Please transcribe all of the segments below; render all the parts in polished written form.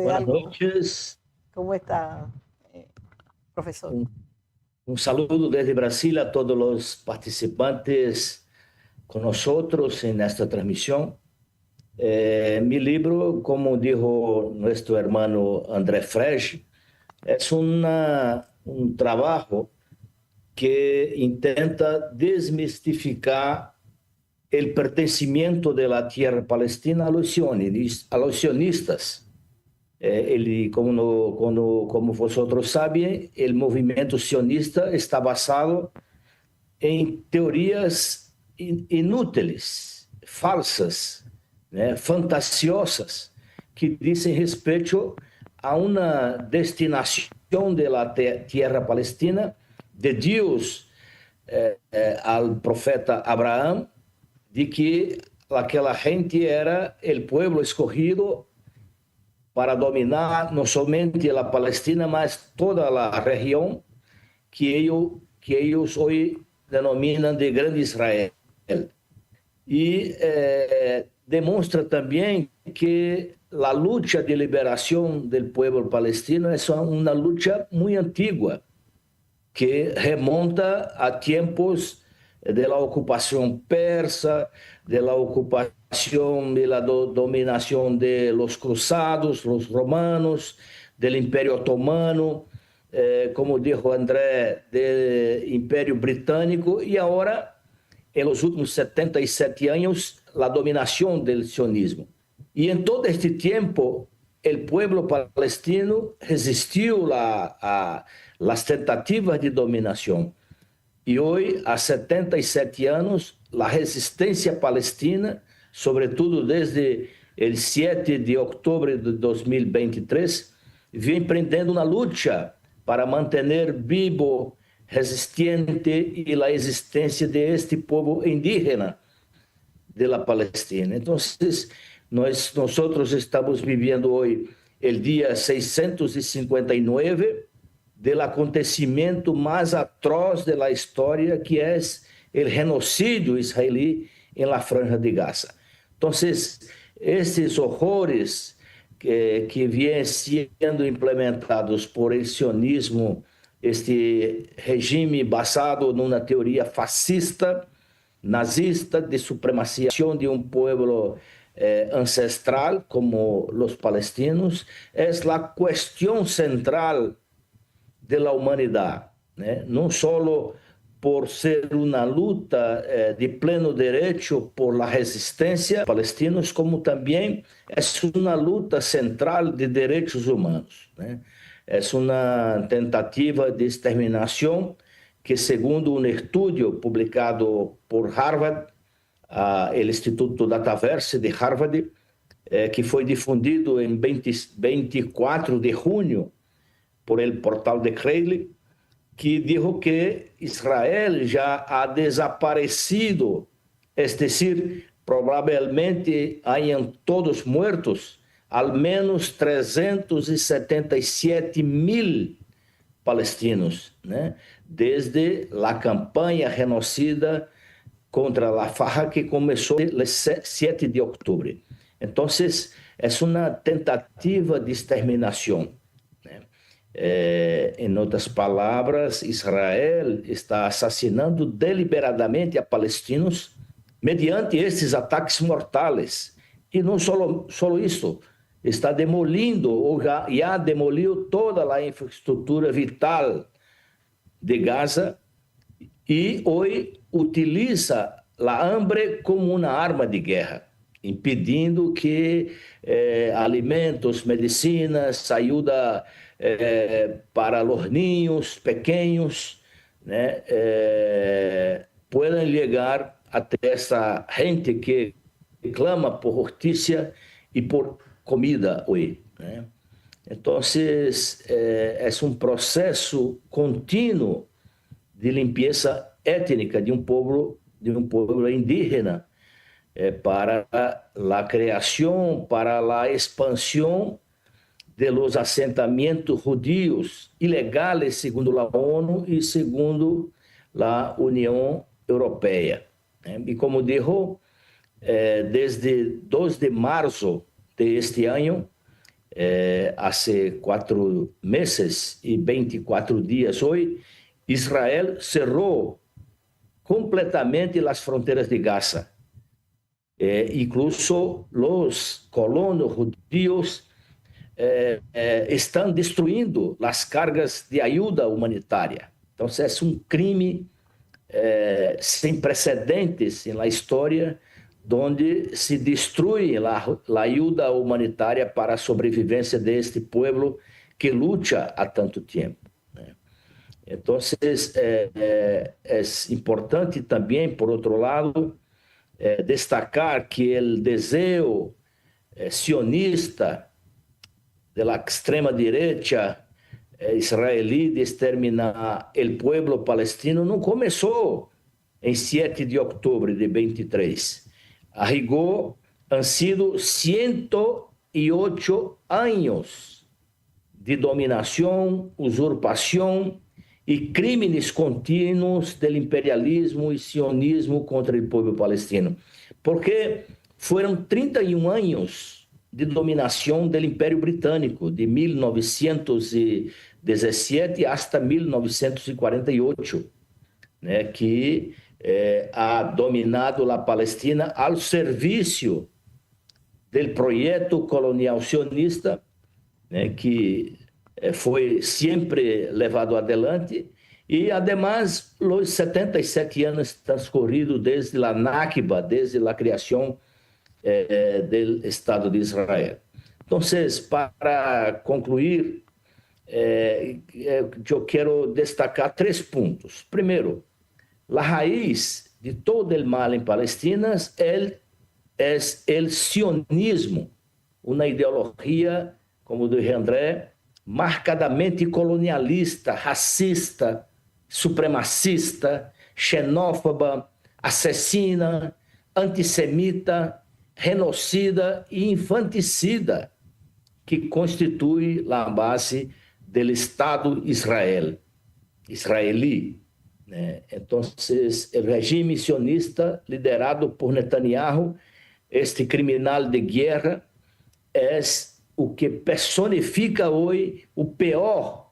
Buenas algo. noches. ¿Cómo está, profesor? Un saludo desde Brasil a todos los participantes con nosotros en esta transmisión. Mi libro, como dijo nuestro hermano André Frege, es un trabajo que intenta desmistificar el pertencimiento de la tierra palestina a los sionistas. Como vosotros sabem, o movimento sionista está basado em teorias inúteis, falsas, né, fantasiosas, que dizem respeito a uma destinação da terra palestina de Deus ao profeta Abraão, de que aquela gente era o povo escolhido para dominar não somente a Palestina, mas toda a região que eles hoje denominam de Grande Israel. E demonstra também que a luta de liberação do povo palestino é uma luta muito antiga, que remonta a tempos da ocupação persa, da ocupação, da dominação de los cruzados, los romanos, do Império Otomano, como disse André, do Império Britânico, e agora, nos últimos 77 anos, a dominação do sionismo. E em todo este tempo, o povo palestino resistiu às tentativas de dominação. E hoje, há 77 anos, a resistência palestina, sobretudo desde o 7 de outubro de 2023, vem empreendendo uma luta para manter vivo, resistente e a existência deste povo indígena da Palestina. Então, nós estamos vivendo hoje o dia 659 do acontecimento mais atroz da história, que é o genocídio israelí em la Franja de Gaza. Então, esses horrores que vêm sendo implementados por el sionismo, este regime basado numa teoria fascista, nazista, de supremacia de um povo ancestral como os palestinos, é a questão central da humanidade, né? Não só por ser uma luta de pleno direito por la resistência palestinos, como também é uma luta central de direitos humanos, né? É uma tentativa de exterminação que, segundo um estudo publicado por Harvard, o Instituto Dataverse de Harvard, que foi difundido em 24 de junho por el portal de Cradle, que dijo que Israel já ha desaparecido, es decir, provavelmente hayan todos muertos, al menos 377.000 palestinos, né? Desde a campanha genocida contra a Farja, que começou no 7 de outubro. Então, é uma tentativa de exterminação. Em outras palavras, Israel está assassinando deliberadamente a palestinos mediante esses ataques mortais. E não só isso, está demolindo, ou já demoliu toda a infraestrutura vital de Gaza e hoje utiliza a hambre como uma arma de guerra, impedindo que alimentos, medicinas, ajuda para os niños pequenos, né, puedan chegar até essa gente que clama por justiça e por comida hoje, né? Então, é um processo contínuo de limpeza étnica de um povo indígena, para a criação, para a expansão de los assentamentos judíos ilegais, segundo a ONU e segundo a União Europeia. E como dijo, desde 2 de março de este ano, hace 4 meses y 24 días hoy, Israel cerró completamente las fronteras de Gaza. Incluso los colonos judíos están destruyendo las cargas de ayuda humanitaria. Entonces, es un crimen sin precedentes en la historia, donde se destruye la ayuda humanitaria para la sobrevivencia de este pueblo que lucha a tanto tiempo. Entonces, es importante también, por otro lado, destacar que el deseo sionista de la extrema derecha israelí de exterminar el pueblo palestino no comenzó en 7 de octubre de 23. A rigor, han sido 108 años de dominación, usurpación y crímenes continuos del imperialismo y sionismo contra el pueblo palestino. Porque fueron 31 años de dominación del Imperio Británico, de 1917 hasta 1948, que ha dominado a Palestina ao serviço do projeto colonial sionista, que foi sempre levado adelante, e, además, os 77 anos transcorridos desde a Nakba, desde a criação do Estado de Israel. Então, para concluir, eu quero destacar 3 pontos. Primeiro, a raiz de todo o mal em Palestina é o sionismo, uma ideologia, como disse André, marcadamente colonialista, racista, supremacista, xenófoba, assassina, antissemita, genocida e infanticida, que constitui a base do Estado israelí. Então, o regime sionista, liderado por Netanyahu, este criminal de guerra, é o que personifica hoje o pior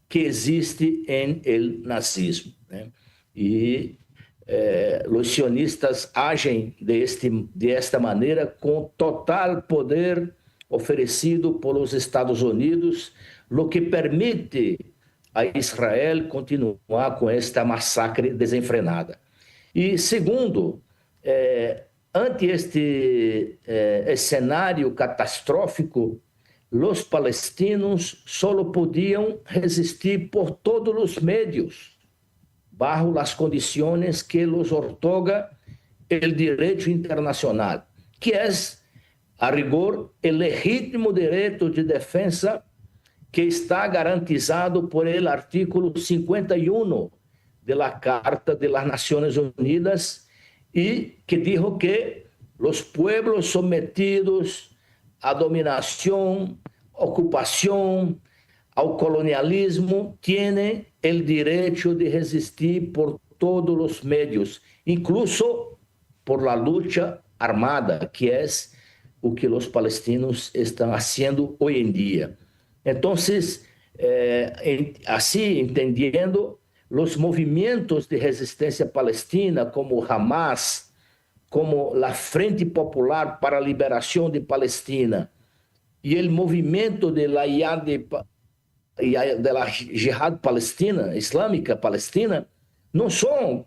que existe em el nazismo. E os sionistas agem desta maneira com total poder oferecido pelos Estados Unidos, o que permite a Israel continuar com esta massacre desenfrenada. E, segundo, ante este cenário catastrófico, os palestinos só podiam resistir por todos os meios, bajo as condições que los otorga o direito internacional, que é, a rigor, o legítimo direito de defesa que está garantizado por el artículo 51 de la Carta de las Naciones Unidas, y que dijo que los pueblos sometidos a dominación, ocupación, ao colonialismo, tienen el derecho de resistir por todos los medios, incluso por la lucha armada, que es o que los palestinos están haciendo hoy en día. Entonces, así, entendiendo, los movimientos de resistencia palestina, como Hamas, como la Frente Popular para la Liberación de Palestina, y el movimiento de la Jihad Palestina, Islámica Palestina, no son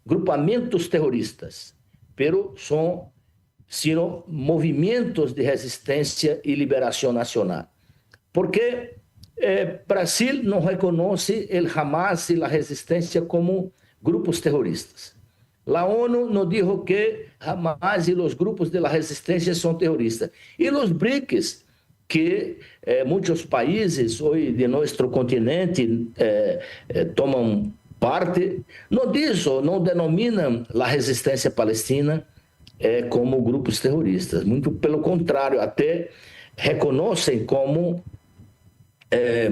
grupamentos terroristas, pero son, sino movimientos de resistencia y liberación nacional. Porque Brasil não reconhece o Hamas e a resistência como grupos terroristas. A ONU não disse que Hamas e os grupos de la resistência são terroristas. E os BRICS, que muitos países hoje de nosso continente tomam parte, não dizem, não denominam a resistência palestina como grupos terroristas. Muito pelo contrário, até reconhecem como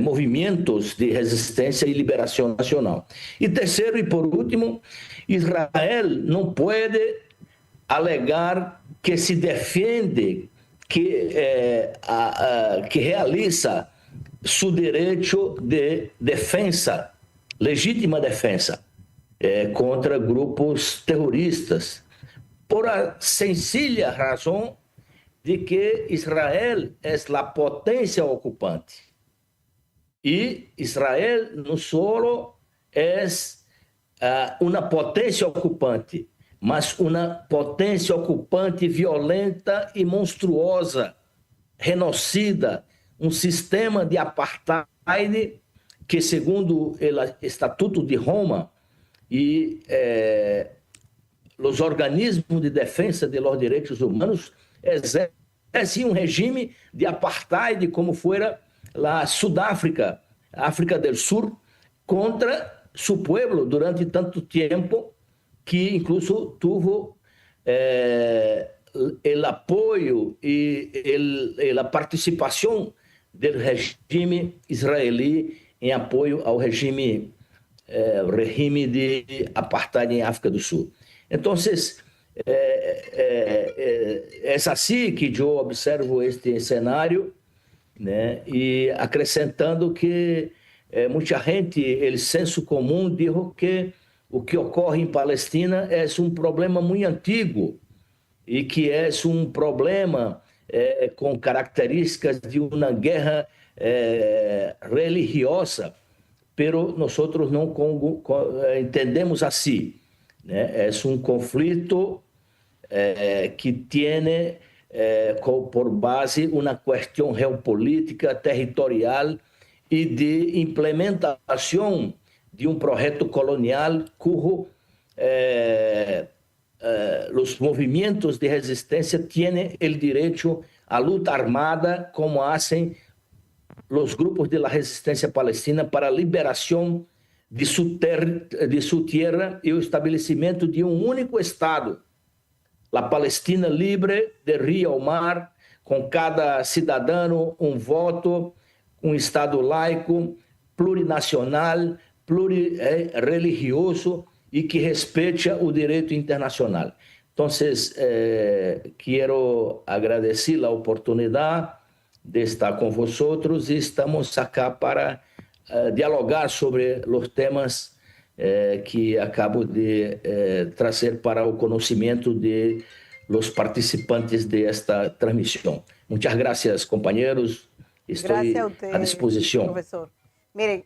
movimentos de resistência e liberação nacional. E terceiro e por último, Israel não pode alegar que se defende que realiza su derecho de defensa, legítima defensa, contra grupos terroristas, por a sencilla razão de que Israel é a potência ocupante. E Israel não só é uma potência ocupante, mas uma potência ocupante violenta e monstruosa, genocida, um sistema de apartheid que, segundo o Estatuto de Roma e os organismos de defesa dos direitos humanos, exerce um regime de apartheid como fora a Sudáfrica, África do Sul, contra seu povo durante tanto tempo, que incluso tuvo o apoio e a participação do regime israelí em apoio ao regime de apartheid em África do Sul. Então, é assim que eu observo este cenário, né? E acrescentando que muita gente, o senso comum, diz que o que ocorre em Palestina é um problema muito antigo e que é um problema com características de uma guerra religiosa, pero nós não entendemos assim, né? É um conflito que tem por base uma questão geopolítica, territorial e de implementação de um projeto colonial cujo os movimentos de resistência têm o direito à luta armada, como fazem os grupos de la resistência palestina para a liberação de sua terra e o estabelecimento de um único Estado, a Palestina livre de rio ao mar, com cada cidadão um voto, um Estado laico, plurinacional, plurireligioso e que respeite o direito internacional. Então, quero agradecer a oportunidade de estar com vocês e estamos aqui para dialogar sobre os temas que acabo de trazer para o conhecimento de los participantes de esta transmissão. Muitas gracias, companheiros. Estou à disposição. Professor. Mire,